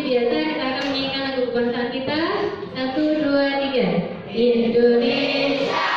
biasa kita akan menyanyikan lagu kebangsaan kita. 1, 2, 3. Indonesia.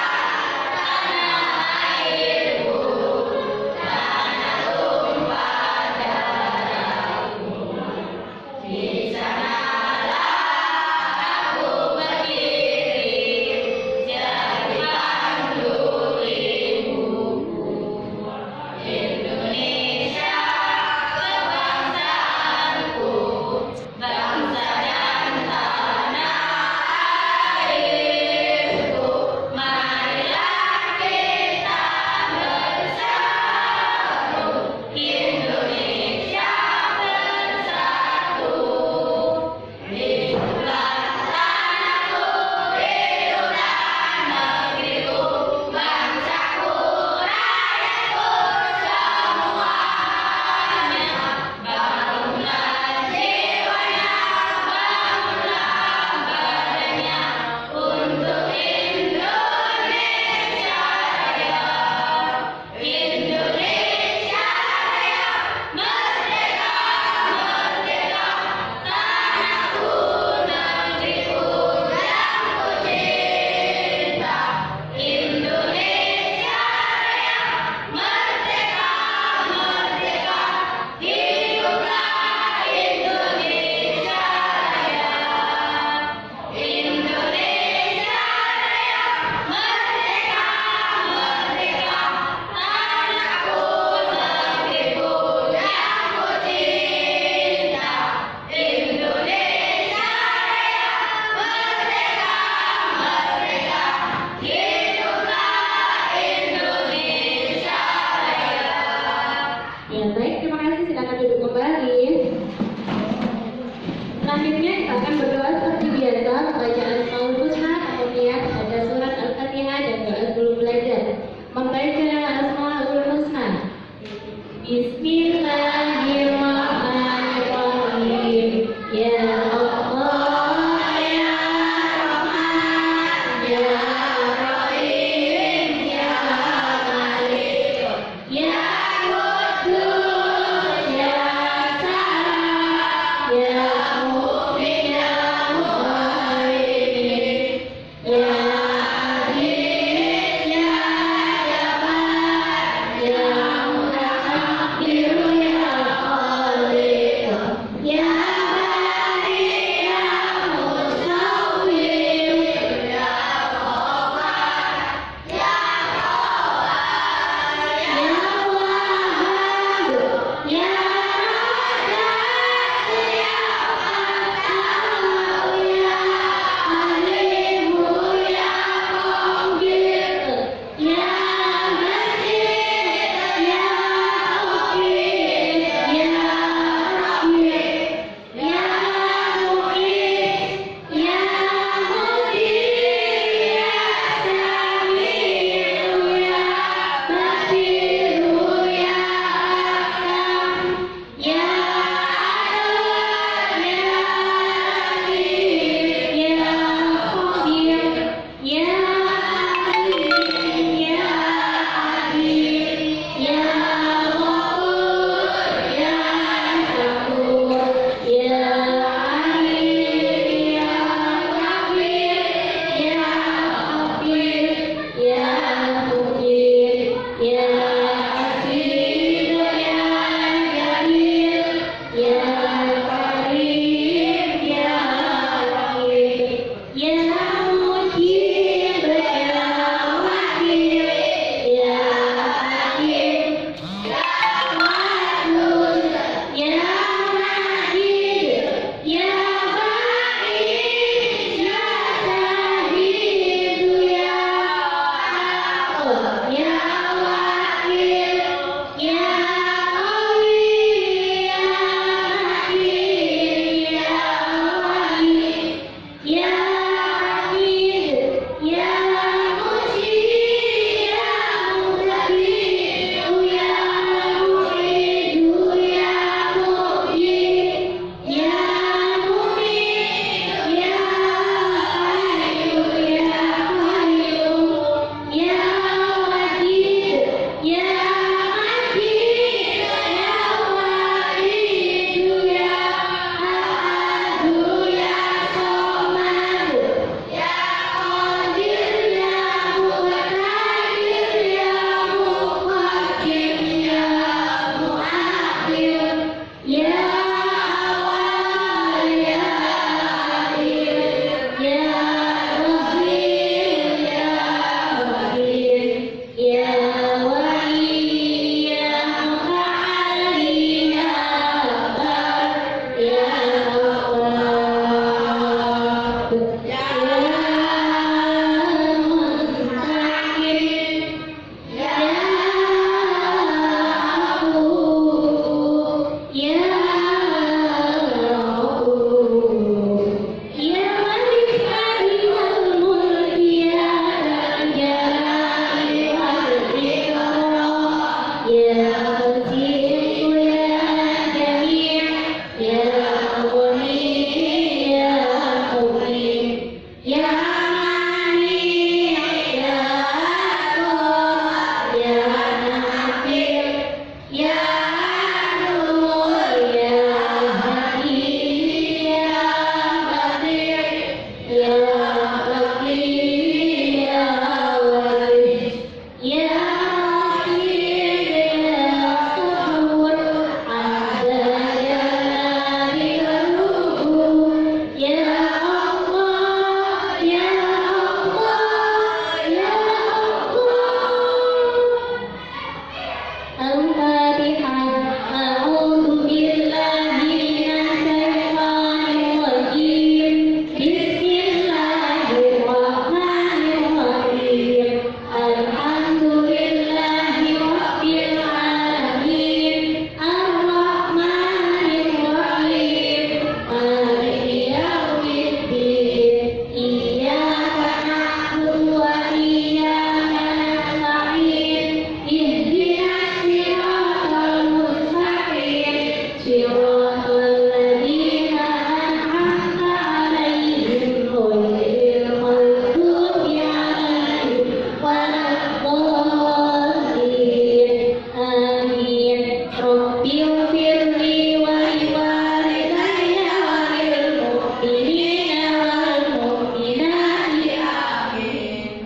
Ya Allah, ya Akhir, ya Rahim, ya Rahim, ya Wali, ya Muta'ali, ya Akbar, ya Allah, ya Muntakim, ya Afu, ya Rauf, ya Malik Malikul Mulk, ya Dzal Jalali wal Ikram, ya Aziz, ya Jami', ya Ghani, ya Mughni, ya Mani, ya Aghni, ya Nafi', ya Nur, ya Hadi, ya Badi', ya Baqi, ya Waris, ya Raqib, ya Sabur, Azza Jalali Waluhu, ya Allah, ya Allah, ya Allah. Al-Fatihah. A'udzu billahi minasyaitonir rajim. Bismillahirrahmanirrahim. Alhamdulillahi rabbil alamin. Ar-Rahmanir-Rahim. Maliki yaumiddin. Iyyaka na'budu wa iyyaka nasta'in. Ihdinas siratal mustaqim. Siratal ladzina an'amta 'alaihim ghairil maghdubi 'alaihim waladdallin. Amin. Rabbighfirli wa liwalidayya wa lil mu'minina wal mu'minati. Amin.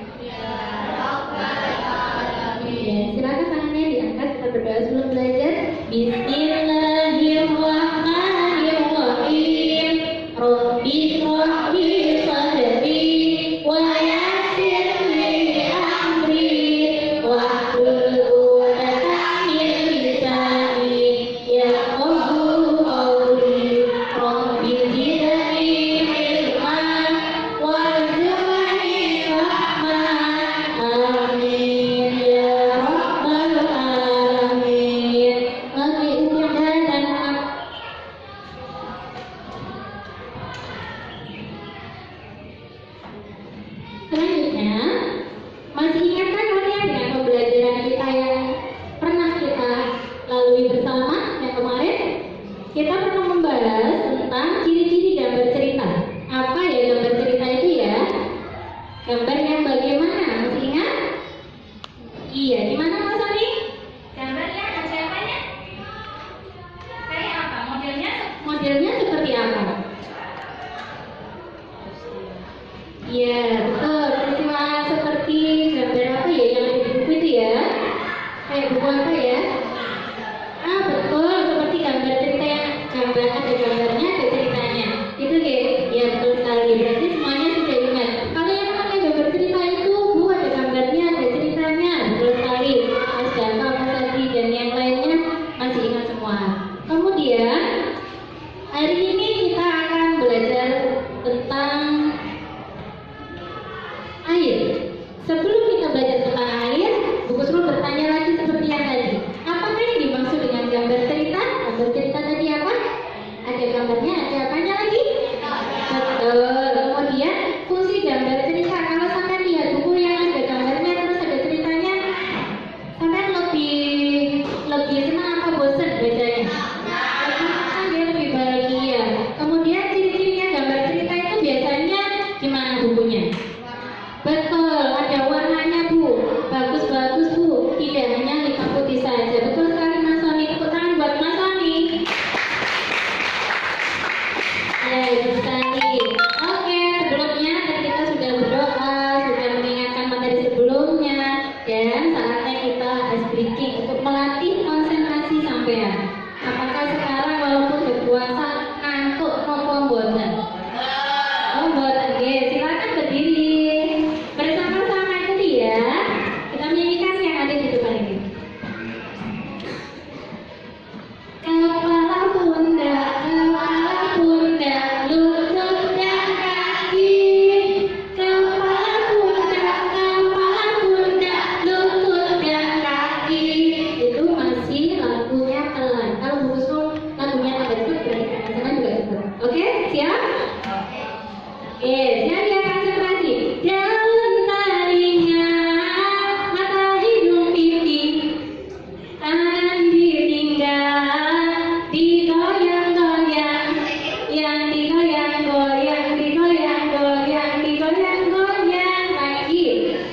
Ya, silakan tangannya diangkat, kita berdoa sebelum belajar. Bismillahirrahmanirrahim. Rabbi shrahli sadri wa yassir li amri wahlul 'uqdatam min lisani yafqahu qawli. Rabbi zidni ilman warzuqni rahmah. Amin ya rabbal alamin. Oke, udah dan selanjutnya, masih ingatkah kalian dengan pembelajaran kita yang pernah kita lalui bersama yang kemarin? Kita pernah membahas tentang ciri-ciri gambar cerita. Apa ya gambar cerita itu ya? Gambar yang bagaimana? Masih ingat? Iya, gimana Mas Ani? Gambarnya ada apanya? Kayak apa? Modelnya seperti apa? Iya, betul. Peristiwa seperti gambar apa ya yang ada di buku itu ya? Kayak buku apa ya? Ah, betul. Seperti gambar cerita yang gambar ada gambarnya, ada ceritanya. Itu kayak, ya betul sekali. Berarti semuanya sudah ingat. Kalau yang namanya gambar cerita itu, Bu, ada gambarnya, ada ceritanya. Betul sekali. Mas Jaka, Mas Adi, dan yang lainnya masih ingat semua. Kemudian, hari ini kita akan belajar tentang air. Sebelum kita belajar tentang air, Bu Kusrul bertanya lagi seperti yang tadi. Apakah yang dimaksud dengan gambar cerita? Gambar cerita tadi apa? Ada gambarnya, ada apanya lagi? Betul. Kemudian fungsi gambar cerita. Kalau sampai lihat buku yang ada gambarnya terus ada ceritanya, sampai lebih senang apa bosan bacanya? Lebih senang, dia lebih bahagia. Sana juga cepet. Oke, siap? Oke, siap ya konsentrasi. Daun telinga, mata hidung pipi, tangan ditinggal, digoyang-goyang, yang digoyang-goyang, digoyang-goyang, digoyang-goyang lagi,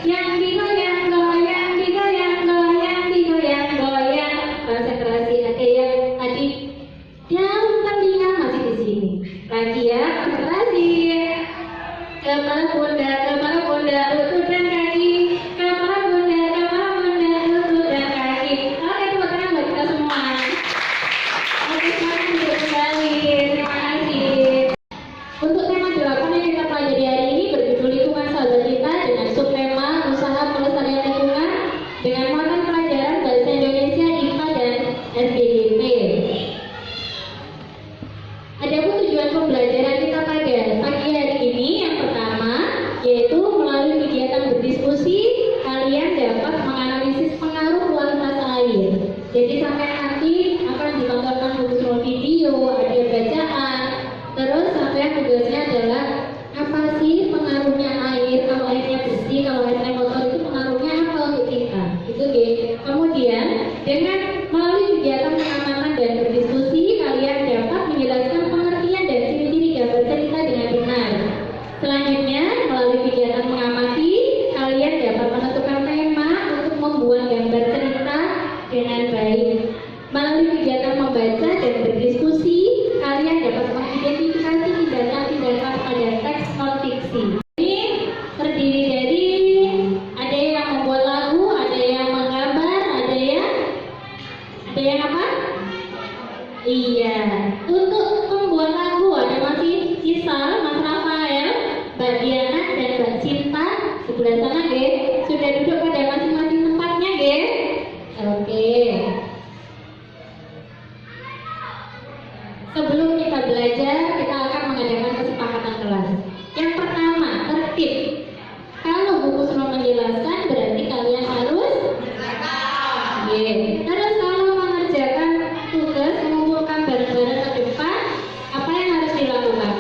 yang digoyang-goyang, digoyang-goyang, digoyang-goyang. Konsentrasi. Ada yang tadi daun telinga masih di sini. Lagi ya, konsentrasi. Kepala bunda, lutut dan kaki. Kepala bunda, lutut dan kaki. Oke, tepuk tangan buat kita semua. Oke, sekarang duduk kembali. Terima kasih. Untuk tema 8 yang kita pelajari hari ini berjudul Lingkungan Sahabat Kita dengan subtema Usaha Pelestarian Lingkungan dengan muatan pelajaran Bahasa Indonesia, IPA dan SPDP. Adapun tujuan pembelajaran kita pada pagi hari ini yang pertama yaitu melalui kegiatan berdiskusi kalian dapat menganalisis pengaruh kualitas air. Jadi sampai nanti akan ditontonkan beberapa video, ada bacaan. Terus sampai tugasnya adalah apa sih pengaruhnya air, kalau airnya bersih, kalau airnya kotor itu pengaruhnya apa untuk kita. Itu gitu. Kemudian dengan melalui kegiatan pengamatan dan berdiskusi kalian dapat menjelaskan pengertian dan ciri-ciri gambar cerita dengan benar. Selanjutnya melalui kegiatan mengamati kalian dapat menentukan tema untuk membuat gambar cerita dengan baik. Melalui kegiatan membaca dan berdiskusi kalian dapat mengidentifikasi tindakan-tindakan pada teks non fiksi. Ini terdiri dari ada yang membuat lagu, ada yang menggambar, ada yang apa? Iya, untuk membuat lagu ada masih Isal, Mas Rafael, Mbak Diana dan Mbak Cinta sebelah sana, Ge. Sudah duduk pada masing-masing tempatnya, Ge. Oke. Sebelum kita belajar, kita akan mengadakan kesepakatan kelas. Yang pertama, tertib. Kalau buku sudah menjelaskan, berarti kalian harus terus kalau mengerjakan tugas mengumpulkan barang-barang ke depan, apa yang harus dilakukan?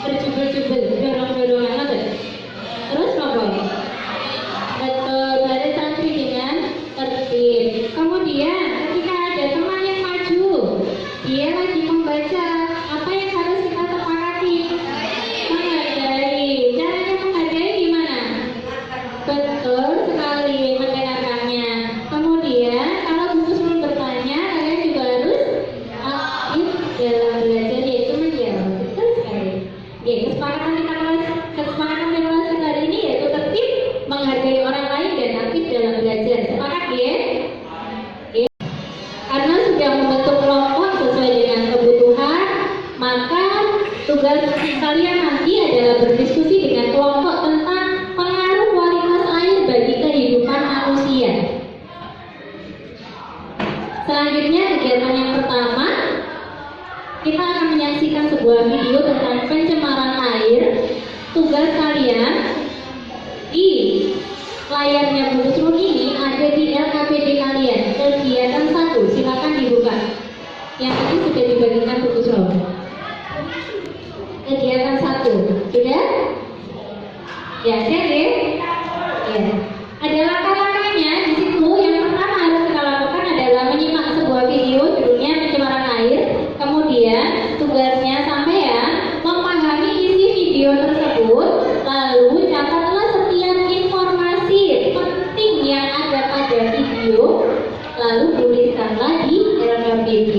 Berjubel-jubel, dorong-dorongan apa? Terus ngobrol. Betul, baris rapi dengan tertib. Kemudian ketika ada teman yang maju, dia lagi membaca, apa yang harus kita sepakati? Menghargai. Caranya menghargai gimana? Betul sekali, mendengarkannya. Kemudian kalau buku sebelum bertanya, kalian juga harus aktif dalam belajar, yaitu menjawab. Betul sekali. Kesepakatan kita hari ini yaitu tertib, menghargai orang lain dan aktif dalam belajar. Sepakat ya? Karena sudah membentuk kelompok sesuai dengan kebutuhan, maka tugas kalian nanti adalah berdiskusi dengan kelompok tentang pengaruh kualitas air bagi kehidupan manusia. Selanjutnya kegiatan yang pertama, kita akan menyaksikan sebuah video tentang pencemaran air. Tugas kalian di layarnya buku Srun ini ada di LKPD kalian. Kegiatan 1, silakan dibuka. Yang tadi sudah dibagikan buku Srun. Kegiatan 1, sudah? Ya, ada ya? Ya. Ada langkah-langkahnya di situ. Yang pertama harus kita lakukan adalah menyimak sebuah video judulnya pencemaran air. Kemudian tugasnya sampean memahami isi video tersebut, lalu catatlah setiap informasi penting yang ada pada video, lalu tuliskanlah di LKPD.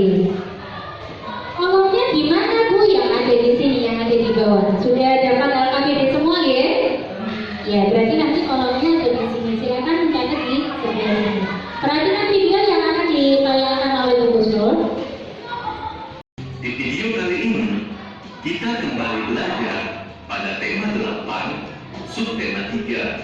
Kolomnya di mana Bu? Yang ada di sini, yang ada di bawah. Sudah dapat LKPD semua ya? Ya, berarti nanti kolomnya ada di sini. Silakan mencatat di sebelah sini. Perhatikan video yang akan ditayangkan oleh Bu Srun. Di video kali ini, kita kembali belajar pada tema 8, subtema 3,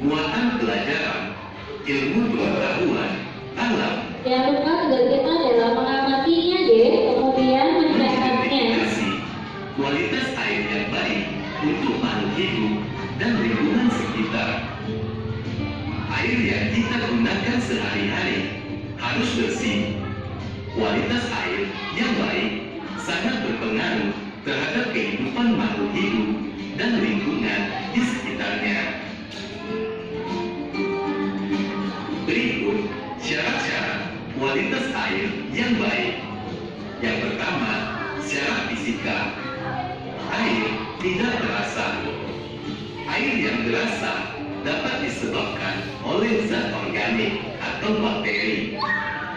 muatan pelajaran, ilmu pengetahuan, alam. Jangan lupa tugas kita adalah mengamatinya deh, kemudian mencatatnya. Kualitas air yang baik untuk makhluk hidup dan lingkungan sekitar. Air yang kita gunakan sehari-hari harus bersih, kualitas air yang baik sangat berpengaruh terhadap kehidupan makhluk hidup dan lingkungan di sekitarnya. Berikut syarat-syarat kualitas air yang baik. Yang pertama, syarat fisika. Air tidak berasa. Air yang berasa dapat disebabkan oleh zat organik atau bakteri,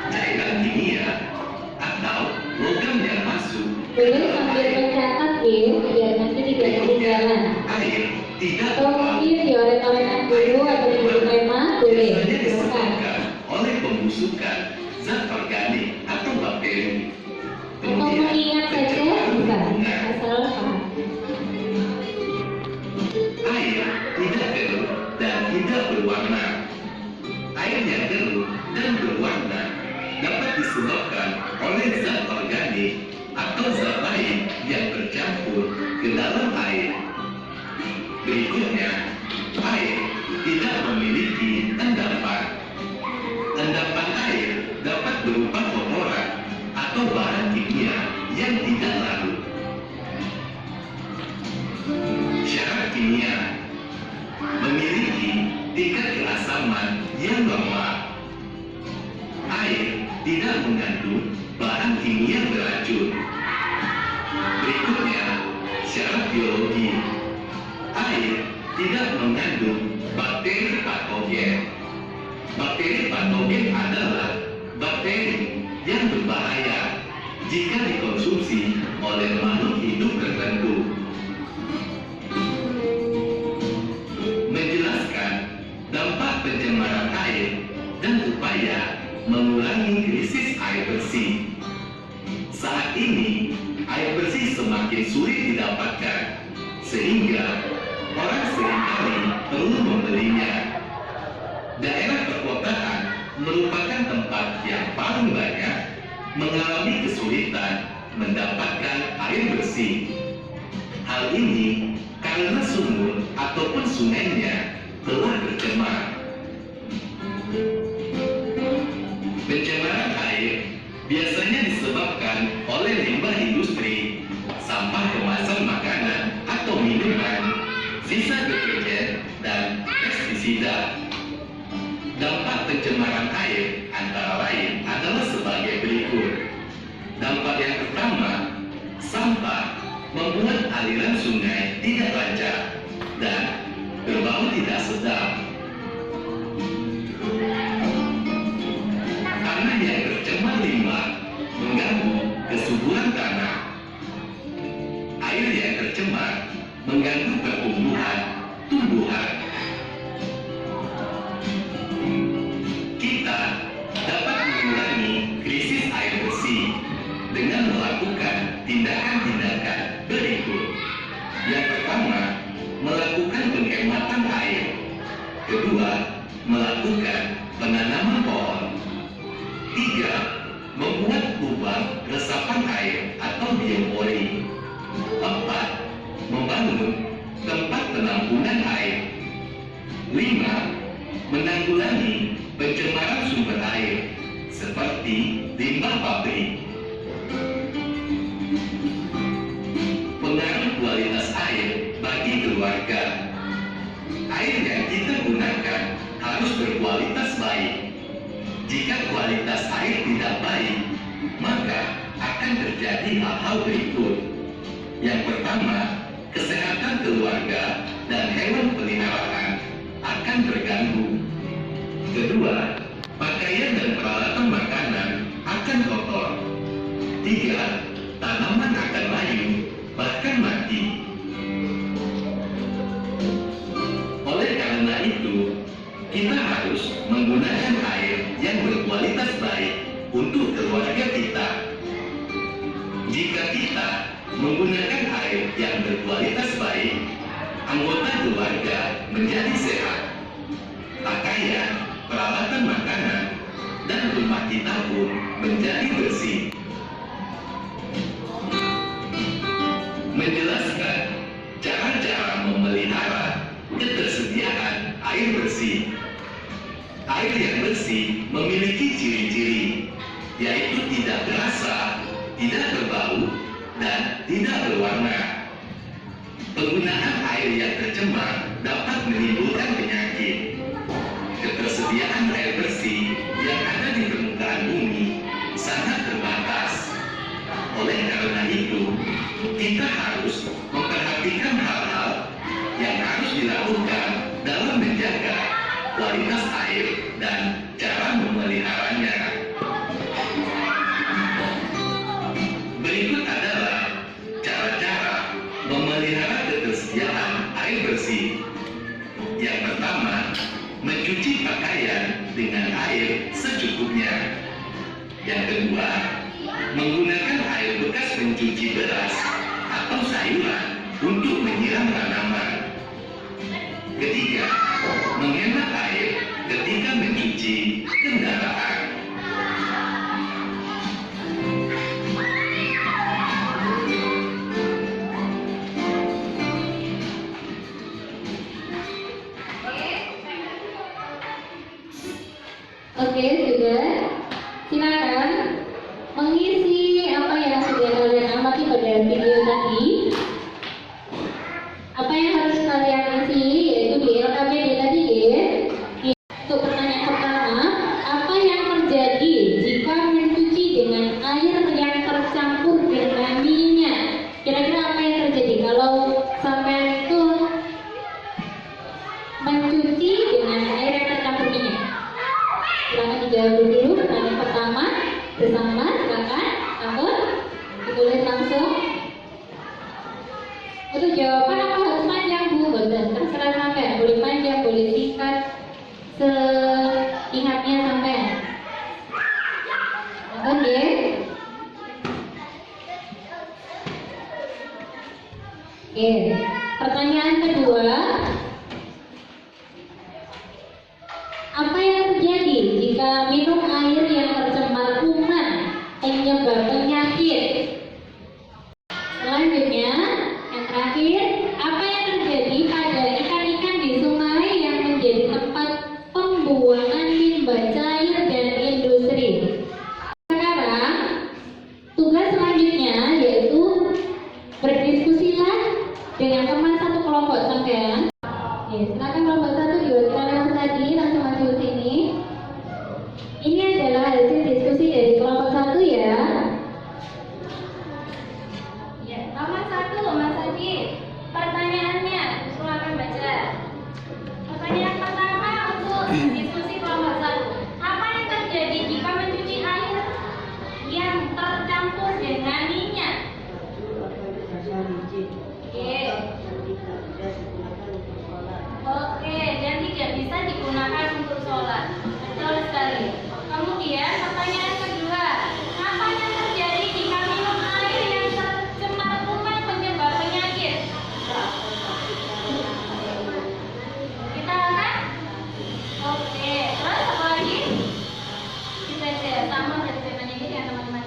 cairan kimia, atau logam yang masuk. Boleh sambil mencatat Gil, biar nanti tidak ketinggalan. Air tidak Atau mungkin dioret-oretan dulu atau di buku tema, boleh. biasanya Silakan. disebabkan oleh pembusukan zat organik atau bakteri. Atau mengingat saja, bukan. Asal paham. Air tidak keruh dan tidak berwarna. Air yang keruh dan berwarna dapat disebabkan oleh zat organik atau zat lain yang bercampur ke dalam air. Berikutnya, air tidak memiliki endapan. Endapan air dapat berupa kotoran atau bahan kimia yang tidak larut. Syarat kimia memiliki tingkat keasaman yang normal. Air tidak mengandung bahan kimia beracun. Berikutnya, syarat biologi. Air tidak mengandung bakteri patogen. Bakteri patogen adalah bakteri yang berbahaya jika dikonsumsi oleh makhluk hidup tertentu. Menjelaskan dampak pencemaran air dan upaya mengurangi krisis air bersih. Saat ini, air bersih semakin sulit didapatkan, sehingga orang seringkali perlu membelinya. Daerah perkotaan merupakan tempat yang paling banyak mengalami kesulitan mendapatkan air bersih. Hal ini karena sumur ataupun sungainya telah tercemar. Pencemaran air biasanya disebabkan oleh limbah industri, sampah kemasan makanan atau minuman, sisa deterjen, dan pestisida. Dampak pencemaran air antara lain adalah sebagai berikut. Dampak yang pertama, sampah membuat aliran sungai tidak lancar dan berbau tidak sedap. Tanah yang tercemar limbah mengganggu kesuburan tanah. Air yang tercemar mengganggu pertumbuhan tumbuhan. Kita dapat mengurangi krisis air bersih dengan melakukan tindakan-tindakan berikut. Yang pertama, melakukan penghematan air. Kedua, melakukan penanaman pohon. Tiga, membuat lubang resapan air atau biopori. Empat, membangun tempat penampungan air. Lima, menanggulangi pencemaran sumber air seperti limbah pabrik. Pengaruh kualitas air bagi keluarga. Air yang kita gunakan harus berkualitas baik. Jika kualitas air tidak baik, maka akan terjadi hal-hal berikut. Yang pertama, kesehatan keluarga dan hewan peliharaan akan terganggu. Kedua, pakaian dan peralatan makanan akan kotor. Tiga, tanaman akan layu, bahkan mati. Oleh karena itu, kita harus menggunakan air yang berkualitas baik untuk keluarga kita. Jika kita menggunakan air yang berkualitas baik, anggota keluarga menjadi sehat. Pakaian, peralatan makanan, dan rumah kita pun menjadi bersih. Menjelaskan cara-cara memelihara ketersediaan air bersih. Air yang bersih memiliki ciri-ciri, yaitu tidak berasa, tidak berbau, dan tidak berwarna. Penggunaan air yang tercemar dapat menimbulkan penyakit. Ketersediaan air bersih yang ada di permukaan bumi sangat terbatas. Oleh karena itu, kita harus memperhatikan hal-hal yang harus dilakukan dalam menjaga kualitas air dan cara memeliharanya. Berikut adalah cara-cara memelihara ketersediaan air bersih. Yang pertama, mencuci pakaian dengan air secukupnya. Yang kedua, menggunakan air bekas mencuci beras atau sayuran untuk menyiram tanaman. Ketiga, menghemat air ketika mencuci kendaraan. Oke, sudah. Silakan mengisi apa yang sudah kalian amati pada video tadi. Apa yang harus kalian isi yaitu di LKPD tadi, guys. Untuk pertanyaan pertama, apa yang terjadi jika mencuci dengan air yang tercampur dengan minyak? Kira-kira apa yang terjadi kalau sampai itu mencuci dengan air yang tercampur minyak? Silakan dijawab dulu pertanyaan pertama bersama. Silakan, takut ditulis langsung. Untuk jawaban apa harus panjang, Bu? Betul, terserah sampai. Boleh panjang, boleh singkat, seingatnya sampai. Oke. Oke. Pertanyaan kedua. Apa yang terjadi jika minum air yang tercemar kuman penyebab penyakit? Selanjutnya, yang terakhir, apa yang terjadi pada ikan-ikan di sungai yang menjadi tempat pembuangan limbah cair dan industri? Sekarang, tugas selanjutnya yaitu berdiskusilah dengan teman satu kelompok sampean. Ya, silakan kelompok satu diwakilkan tadi langsung maju ke sini. Ini adalah hasil diskusi dari kelompok satu ya. Ya, nomor satu, Mas Adi. Pertanyaannya, silakan baca. Pertanyaan pertama untuk diskusi kelompok satu. Apa yang terjadi jika mencuci air yang tercampur dengan minyak? Oke, dan tidak bisa digunakan untuk sholat. Betul sekali. Kemudian pertanyaan kedua, apa yang terjadi jika minum air yang tercemar kuman penyebab penyakit? Kita akan? Oke, terus apa lagi? Kita sama dari teman ini ya teman-teman.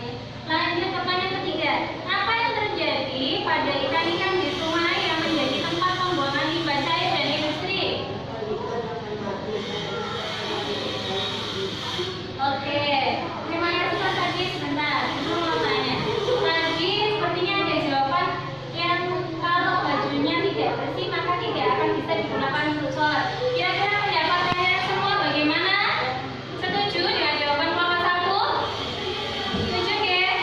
Lanjut pertanyaan ketiga, apa yang terjadi pada ikan-ikan di sungai yang menjadi tempat pembuangan limbah cair dan industri? Oke, terima kasih Mas Adi. Sebentar, itu mau tanya. Tadi sepertinya ada jawaban yang kalau bajunya tidak bersih maka tidak akan bisa digunakan untuk sholat. Kira-kira pendapat kalian semua bagaimana? Setuju dengan jawaban kelompok satu? Setuju ya?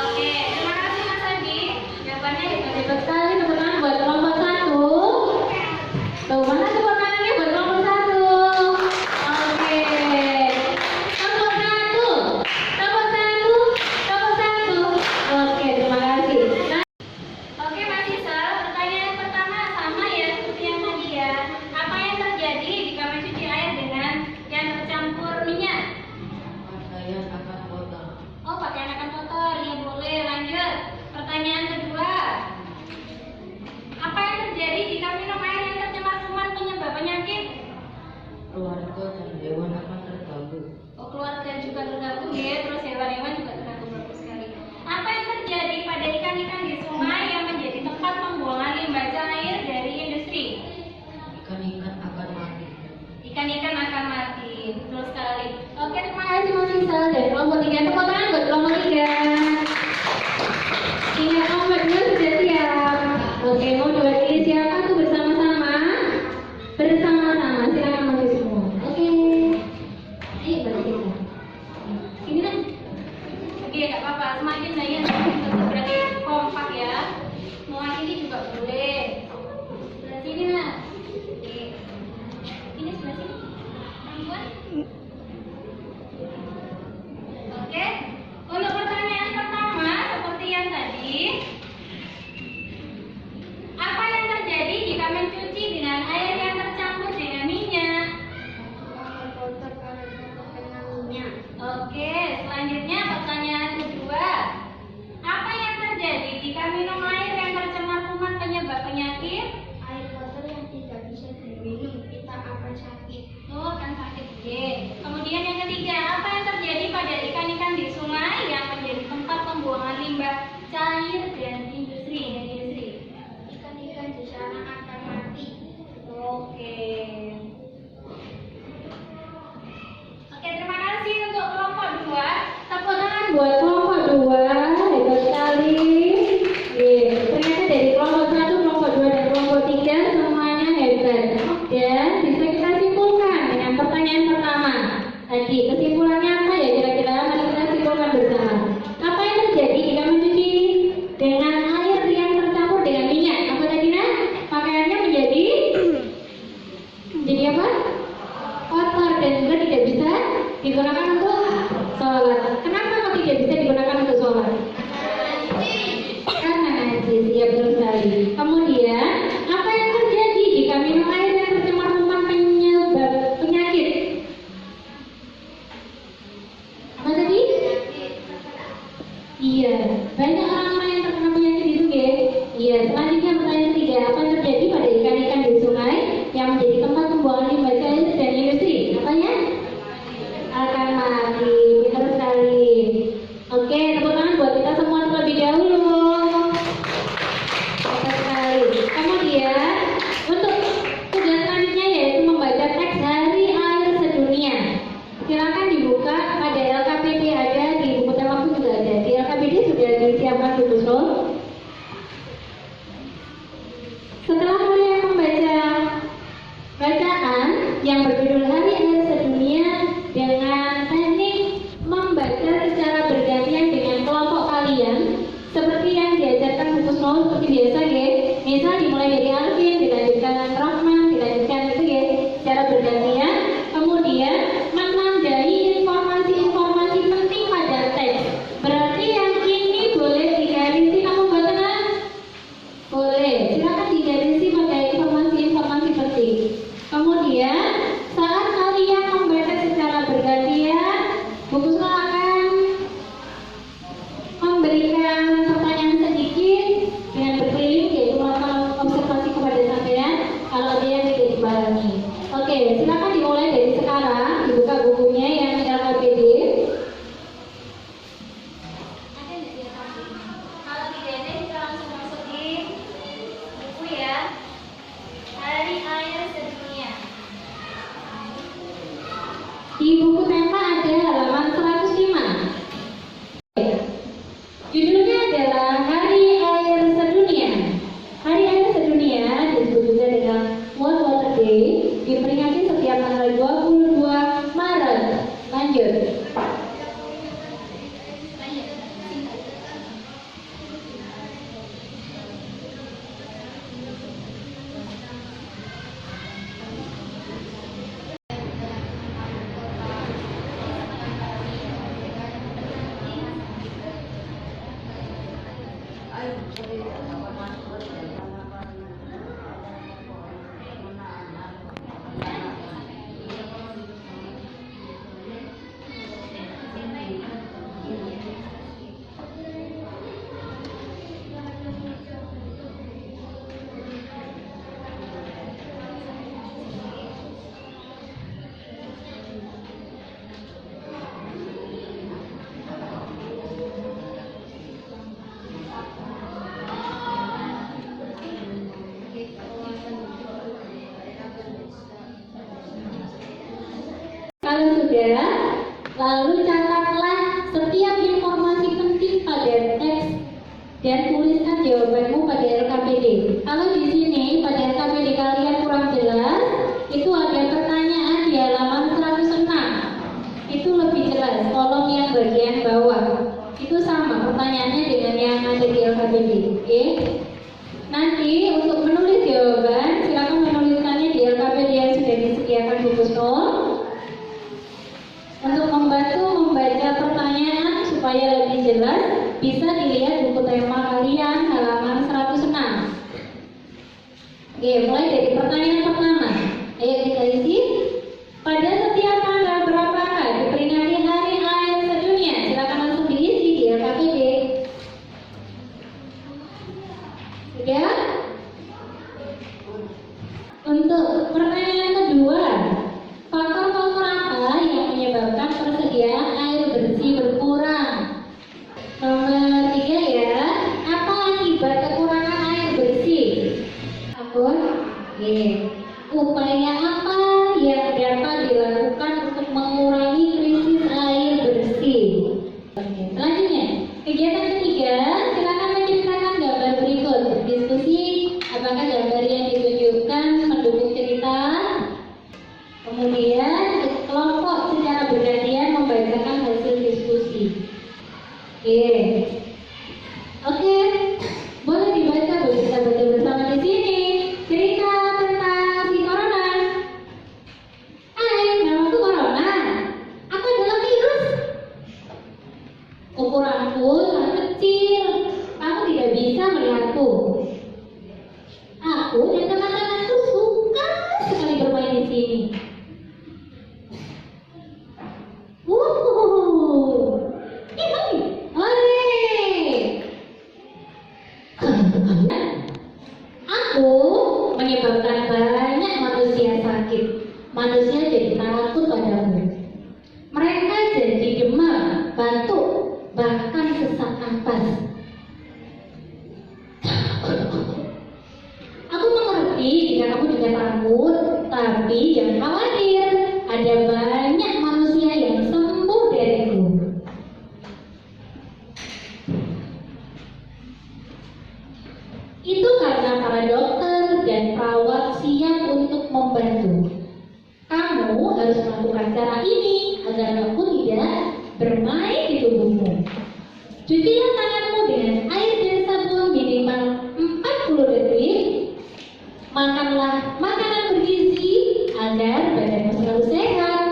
Oke, terima kasih Mas Adi. Jawabannya hebat sekali teman-teman buat kelompok satu. Tuh, mana tepuk tangannya buat kelompok satu? Oke. Kelompok satu. Kelompok satu. Kelompok satu. Oke, terima kasih. Oke, Mas Isal, pertanyaan pertama sama ya seperti yang tadi ya. Apa yang terjadi jika mencuci air dengan yang tercampur minyak? Pakaian akan kotor. Oh, pakaian akan kotor. Ya boleh. Lanjut. Pertanyaan kedua. Apa yang terjadi jika minum air yang tercemar kuman penyebab penyakit? Keluarga dan hewan akan terganggu. Oh, keluarga juga terganggu ya, terus hewan-hewan juga terganggu. Bagus sekali. Apa yang terjadi pada ikan-ikan di sungai yang menjadi tempat pembuangan limbah cair dari industri? Ikan-ikan akan mati. Ikan-ikan akan mati. Betul sekali. Oke, terima kasih Mas Isal dari kelompok 3. Tepuk tangan buat kelompok 3. Oke, nggak apa-apa. Semakin banyak semakin bagus, berarti kompak ya. Mewakili juga boleh. Sebelah sini lah. Oke. Ini sebelah sini. Perempuan. Oke. Untuk pertanyaan pertama seperti yang tadi. Apa yang terjadi jika mencuci dengan air yang tercampur dengan minyak? Oke, selanjutnya pertanyaan kedua. Apa yang terjadi jika minum air yang tercemar kuman penyebab penyakit? Air kotor yang tidak bisa diminum, kita akan sakit. Oh, kan sakit. Oke. Kemudian yang ketiga, apa yang terjadi pada ikan-ikan di sungai yang menjadi tempat pembuangan limbah cair dan industri? Ikan-ikan di sana akan mati. Oke. Oke, terima kasih untuk kelompok 2. Tepuk tangan buat kelompok 2. Hebat sekali. Ternyata dari kelompok 1, kelompok 2, dan kelompok 3 semuanya hebat. Dan bisa kita simpulkan dengan pertanyaan pertama. Tadi kesimpulannya apa ya kira-kira? Mari kita simpulkan bersama. Apa yang terjadi jika mencuci dengan air yang tercampur dengan minyak? Apa tadi nah? Pakaiannya menjadi apa? Kotor dan juga tidak bisa digunakan untuk sholat. Kenapa kok tidak bisa digunakan untuk sholat? Karena najis, ya betul sekali. Kemudian, apa yang terjadi jika minum air yang tercemar kuman penyebab penyakit? Apa tadi? Iya, banyak orang-orang yang terkena penyakit itu, ya. Iya, selanjutnya pertanyaan ketiga, apa yang terjadi pada ikan-ikan di sungai yang menjadi tempat pembuangan limbah cair dan industri? Apa ya? Akan mati, betul sekali. Oke, tepuk tangan buat kita semua terlebih dahulu. Betul sekali. Kemudian, untuk tugas selanjutnya yaitu membaca teks Hari Air Sedunia. Silakan dibuka pada LKPD ada, di buku temaku juga ada. Di LKPD sudah disiapkan buku scroll. Setelah kalian membaca bacaan yang berjudul Hari Air Sedunia dengan teknik membaca secara bergantian dengan kelompok kalian seperti yang diajarkan buku scroll seperti biasa ya. Misal dimulai dari Alvin, dilanjutkan Rahman, dilanjutkan itu ya secara bergantian. Kemudian menandai informasi-informasi penting pada teks. Berarti yang ini boleh digarisi, kamu buat tenang? Boleh, silakan digarisi pada informasi-informasi penting. Kemudian saat kalian membaca secara bergantian, buku sekolah akan memberikan pertanyaan sedikit dengan berkeliling yaitu melakukan observasi kepada sampean kalau ada yang tidak dipahami. Oke, silakan dimulai dari sekarang, dibuka bukunya yang LKPD. Ada nggak di LKPD? Kalau tidak ada, kita langsung masukin buku ya. Hari Air Sedunia. Di buku tema ada halaman 105. Judulnya adalah Hari Air Sedunia. Hari Air Sedunia disebut juga dengan World Water Day, diperingati setiap tanggal 22 Maret. Lanjut. Kalau sudah, lalu catatlah setiap informasi penting pada teks dan tuliskan jawabanmu pada LKPD. Kalau di sini pada LKPD kalian kurang jelas, itu ada pertanyaan di halaman 106. Itu lebih jelas, kolom yang bagian bawah. Itu pertanyaannya dengan yang ada di LKPD. Oke? Nanti untuk menulis jawaban, silakan menuliskannya di LKPD yang sudah disediakan buku Nol. Untuk membantu membaca pertanyaan supaya lebih jelas, bisa dilihat buku tema kalian halaman 106. Oke, mulai dari pertanyaan pertama. Ayo kita isi. Pada setiap tanggal berapakah diperingati Hari Air Sedunia? Silakan langsung diisi di LKPD. Sudah? Untuk pertanyaan kedua, faktor-faktor apa yang menyebabkan persediaan air bersih berkurang? Nomor 3 ya, apa akibat kekurangan air bersih? Ampun, upaya apa yang dapat dilakukan untuk mengurangi krisis air bersih? Selanjutnya, kegiatan ketiga, silakan menceritakan gambar berikut. Diskusi, apakah gambar yang ditunjukkan mendukung cerita? Kemudian, kelompok secara bergantian membacakan hasil diskusi. Oke, boleh dibaca, boleh kita baca bersama di sini. Cerita tentang si Corona. Hai, namaku Corona. Aku adalah virus. Ukuranku sangat kecil. Kamu tidak bisa melihatku. Aku dan teman-temanku suka sekali bermain di sini. Aku menyebabkan banyak manusia sakit. Manusia jadi takut padamu. Mereka jadi demam, batuk, bahkan sesak napas. Aku mengerti jika kamu juga takut, tapi jangan khawatir. Ada banyak manusia yang sembuh dariku. Itu karena para dokter dan perawat siap untuk membantu. Kamu harus melakukan cara ini agar kamu tidak bermain di tubuhmu. Cucilah tanganmu dengan air dan sabun minimal 40 detik. Makanlah makanan bergizi agar badanmu selalu sehat.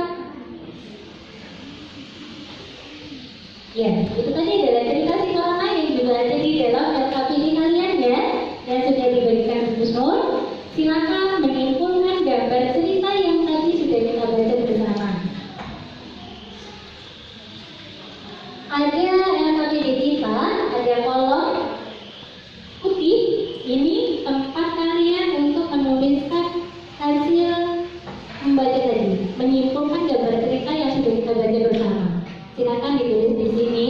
Ya, itu tadi adalah cerita si Corona yang juga ada di dalam LKPD kalian ya, yang sudah dibagikan buku Nur. Silakan menyimpulkan gambar cerita yang tadi sudah kita baca bersama. Ada LKPD kita, ada kolom putih. Ini tempat kalian untuk menuliskan hasil membaca tadi, menyimpulkan gambar cerita yang sudah kita baca bersama. Silakan ditulis di sini.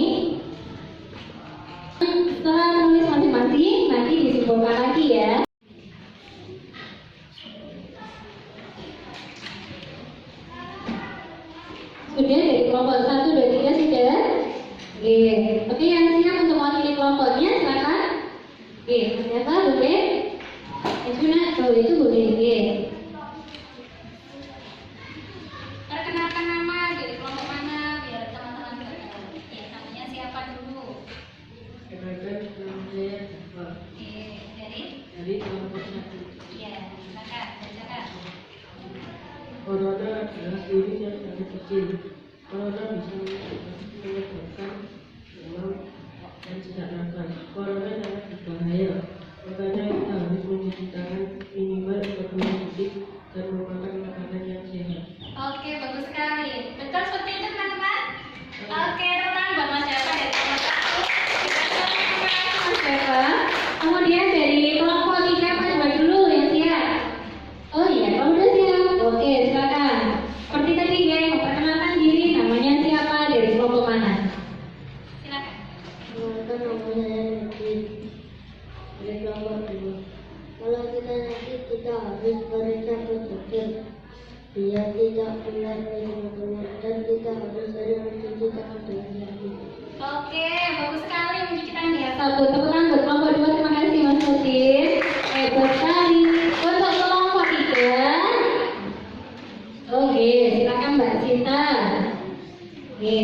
Setelah menulis masing-masing, nanti disimpulkan lagi ya. Sudah dari kelompok 1, 2, 3 sudah? Oke, yang siap untuk mewakili kelompoknya silakan. Ternyata boleh. Kalau itu boleh. Perkenalkan nama dari kelompok mana biar teman-teman tahu. Namanya siapa dulu? Kenalkan nama saya Jafar. Dari kelompok 1. Iya, silakan bacakan. Corona adalah virus yang sangat kecil. Corona bisa menyebabkan demam dan sesak napas. Corona sangat berbahaya. Makanya kita harus mencuci tangan minimal 40 detik dan memakan makanan yang sehat. Oke, bagus sekali. Betul seperti itu teman-teman? Oke, teman-teman buat Mas Java dari kelompok 1. Mas Java. Kemudian dari kelompok 3 Mas Java dulu yang siap. Oh iya, kamu udah siap. Oke, silakan. Seperti tadi ya, memperkenalkan diri, namanya siapa, dari kelompok mana? Silakan. Perkenalkan nama saya Nanti dari kelompok 2. Kalau kita nanti kita harus periksa ke dokter biar tidak benar dan kita harus sering mencuci tangan dengan sabun. Oke, bagus sekali mencuci tangan ya. Sabun, tepuk tangan buat kelompok 2. Terima kasih Mas Mutin. Hebat sekali. Untuk kelompok 3. Oke, silakan Mbak Cinta. Oke.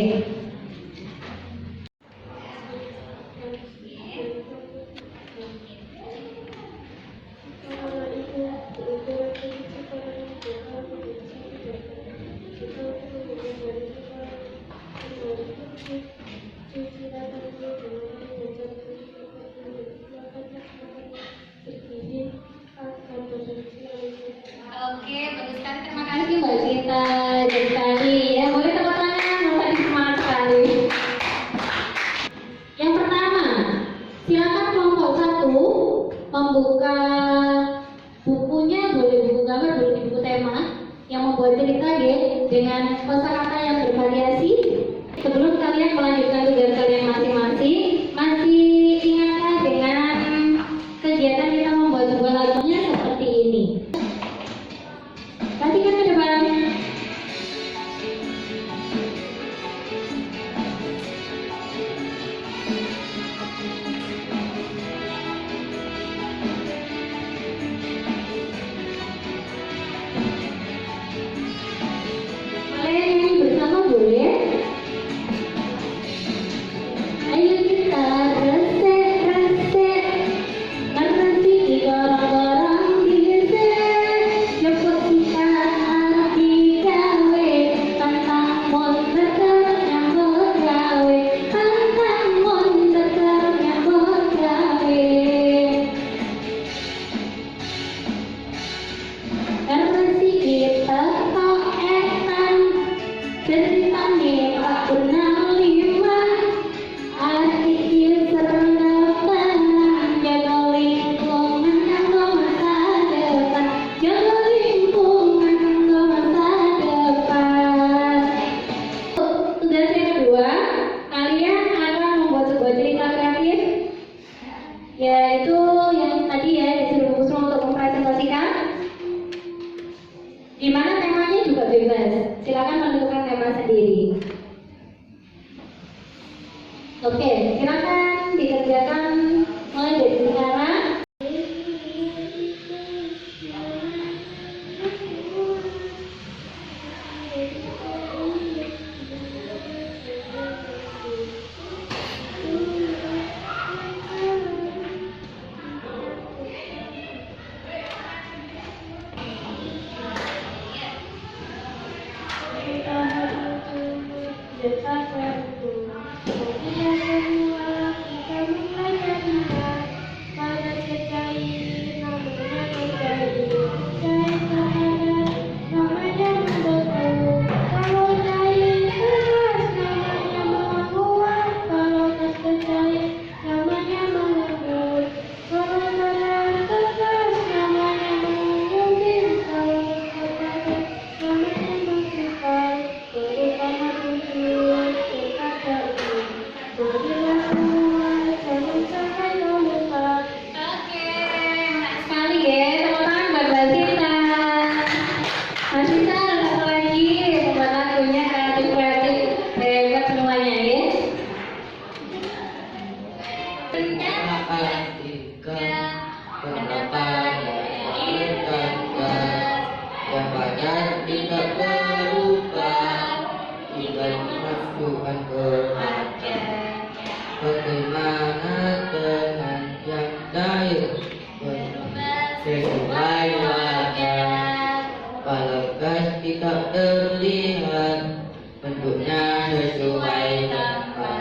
Silakan kelompok 1 membuka bukunya, boleh buku gambar, boleh buku tema yang membuat cerita ya, dengan kosakata yang bervariasi. Sebelum kalian melanjutkan tugas kalian masing-masing, masih ingatkah dengan kegiatan kita membuat sebuah lagunya seperti ini? Perhatikan ke depan. Kalian nyanyi bersama boleh? Ayo kita resek-resek, ngerti di gorong-gorong digesek, cepet kita arti gawe, pantang mundur nyambut gawe, pantang mundur nyambut gawe. Ersi kita kok etan, ceritane tak pernah liwat, arti serendam jaga lingkungan kanggo masa depan, jaga lingkungan kanggo masa depan. Tugas yang kedua, kalian akan membuat sebuah cerita kreatif, yaitu yang tadi ya disuruh Busro untuk mempresentasikan. Di mana temanya juga bebas. Silakan menentukan tema sendiri. Oke, silakan dikerjakan mulai dari sekarang. Bagaimana dengan yang lain? Sesuai wajah, kalau gas tidak terlihat, bentuknya sesuai tempat.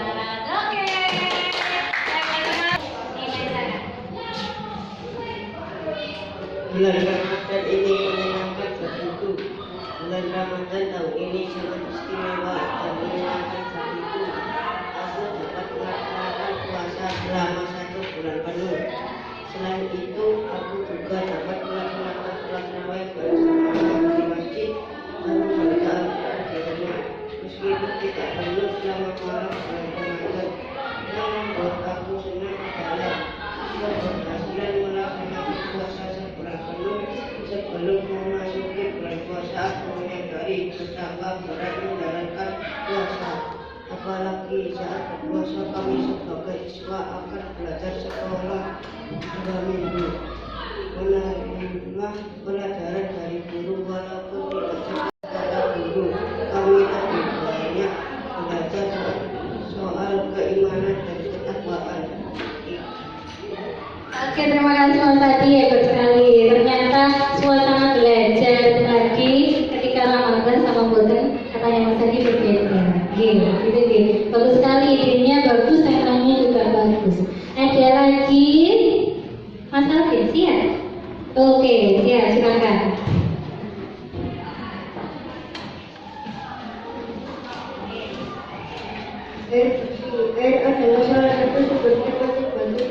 Bulan Ramadan ini menyenangkan bagiku. Bulan Ramadan tahun ini sangat istimewa dan menyenangkan bagiku. Aku dapat melaksanakan puasa selama 1 bulan penuh. Selain itu, aku juga dapat melaksanakan sholat tarawih bersama di masjid dan membaca Al-Quran di rumah. Meskipun tidak penuh selama malam bulan Ramadan, yang membuat aku senang adalah keberhasilan melaksanakan puasa sebulan penuh. Sebelum memasuki bulan puasa, aku menyadari betapa berat menjalankan puasa. Apalagi saat berpuasa kami sebagai siswa akan belajar sekolah 2 minggu, menerima pelajaran dari guru walaupun tidak cepat kata guru. Kami lebih banyak belajar soal keimanan dan ketakwaan. Oke, terima kasih Mas Adi, hebat sekali. Ternyata suasana belajar lagi ketika Ramadan sama Boten katanya Mas Adi berbeda. Gitu. Bagus sekali, idenya bagus, temanya juga bagus. Ada lagi Mas Alvin, siap? Oke, siap, silakan. Air adalah salah satu sumber tempat yang bantu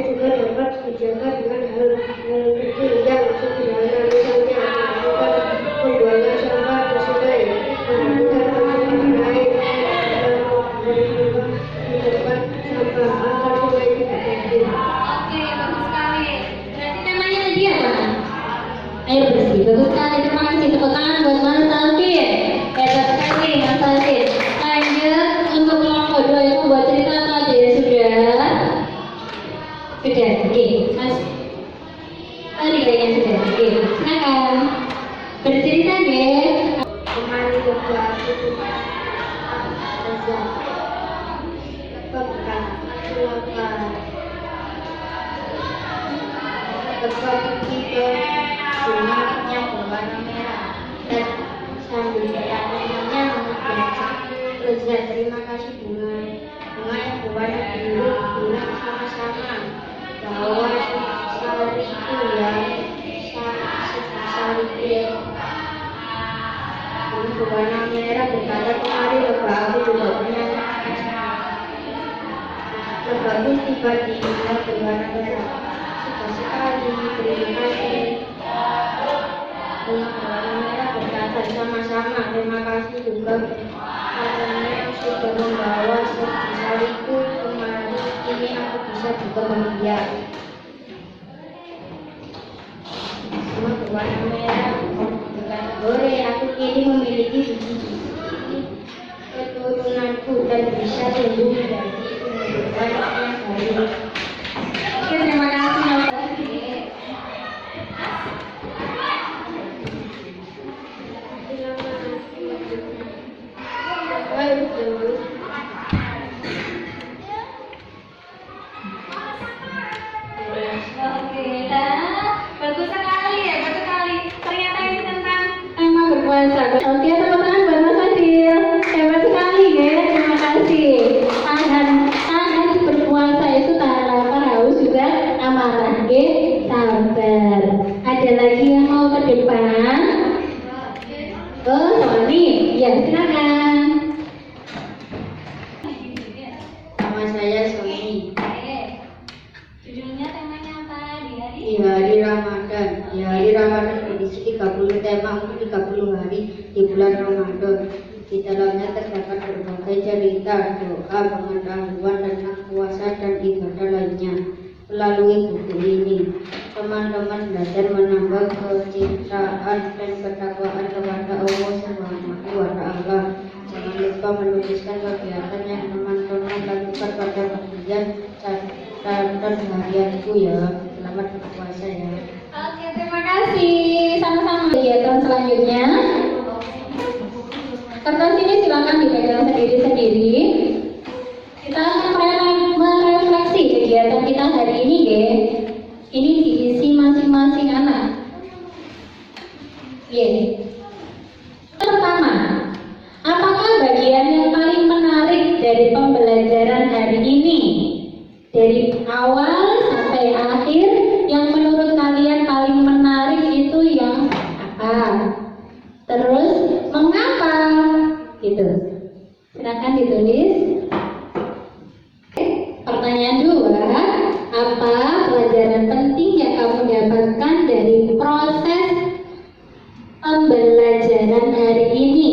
juga dapat dijaga dengan hal-hal kecil yang sederhana, misalnya melakukan pembuangan sampah sesuai, melakukan penyimpanan air, dan membuang di tempat sampah agar sungai tidak banjir. Oke, bagus sekali. Berarti namanya tadi apa? Air bersih. Bagus sekali. Terima kasih. Tepuk tangan buat Mas Alvin. Hebat sekali Mas Alvin. Lanjut untuk kelompok 2 itu buat cerita apa aja ya? Sudah? Sudah. Oke, Mas. Tadi kayaknya sudah. Oke, silakan. Bercerita deh. Kemarin waktu aku belajar tebak kita bunganya berwarna merah dan sambil bertanya membaca lezat. Terima kasih bunga yang berwarna biru bilang sama-sama bahwa sariku ya sariku berwarna merah berkata kemarin lebah aku juga punya lebahku tiba di bunga berwarna merah. Suka sekali, terima kasih. Bunga berwarna merah berkata sama-sama terima kasih juga karena sudah membawa sariku kemari. Kini aku bisa juga bahagia. Bunga berwarna merah berkata boleh aku kini memiliki keturunanku dan bisa tumbuh menjadi kehidupan yang baru. Oke, terima kasih Mas. Oke, bagus sekali ya, bagus sekali. Ternyata ini tentang tema berpuasa. Oke, tepuk tangan buat Mas Adil. Hebat sekali ya, terima kasih. Tahan berpuasa itu tahan lapar, haus juga amarah. Oke, sabar. Ada lagi yang mau ke depan? Oh, Sony. Ya, silakan. Nama saya Sony. Judulnya temanya apa di Di hari Ramadan. Di hari Ramadan berisi 30 tema untuk 30 hari di bulan Ramadan. Di dalamnya terdapat berbagai cerita, doa, pengetahuan tentang puasa dan ibadah lainnya. Melalui buku ini, teman-teman belajar menambah kecintaan dan ketakwaan kepada Allah Subhanahu wa Ta'ala. Jangan lupa menuliskan kegiatan yang teman-teman lakukan pada bagian catatan harianku ya. Selamat berpuasa ya. Oke, terima kasih. Sama-sama. Kegiatan selanjutnya. Kertas ini silakan dipegang sendiri-sendiri. Kita akan merefleksi kegiatan kita hari ini, ya. Ini diisi masing-masing anak. Ya. Pertama, apakah bagian yang paling menarik dari pembelajaran hari ini? Dari awal sampai akhir, yang menurut kalian paling menarik itu yang apa? Terus mengapa? Gitu. Silakan ditulis. Pertanyaan 2, apa pelajaran penting yang kamu dapatkan dari proses pembelajaran hari ini?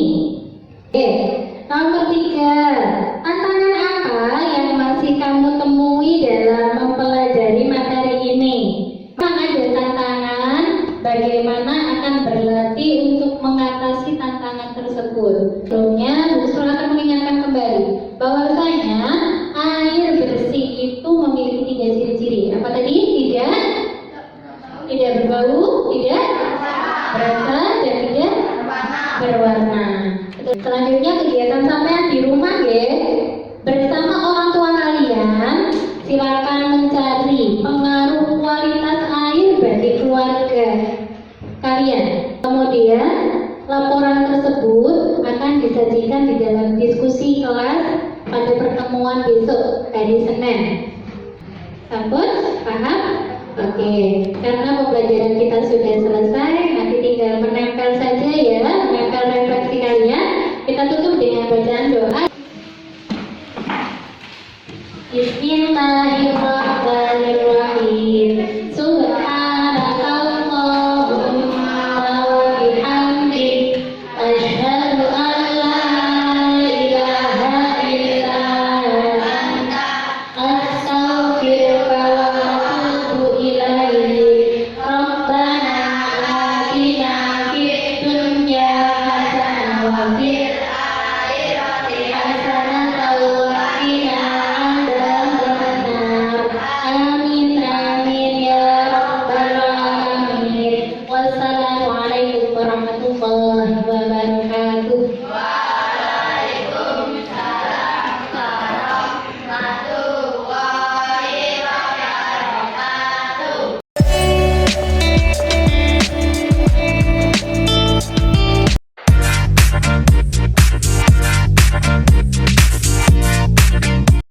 Nomor 3, tantangan apa yang masih kamu temui dalam mempelajari materi ini? Memang ada tantangan, bagaimana akan berlatih untuk mengatasi tantangan tersebut. Sebelumnya, Bu Sura akan mengingatkan kembali bahwasanya air bersih itu memiliki 3 ciri-ciri. Apa tadi? Tidak berbau, tidak berasa, dan tidak berwarna. Selanjutnya kegiatan sampean di rumah ya. Bersama orang tua kalian, silakan mencari pengaruh kualitas air bagi keluarga kalian. Kemudian laporan tersebut akan disajikan di dalam diskusi kelas pada pertemuan besok hari Senin. Sampun? Paham? Oke, karena pembelajaran kita sudah selesai, nanti tinggal menempel saja ya, menempel refleksi kalian. Kita tutup dengan bacaan doa.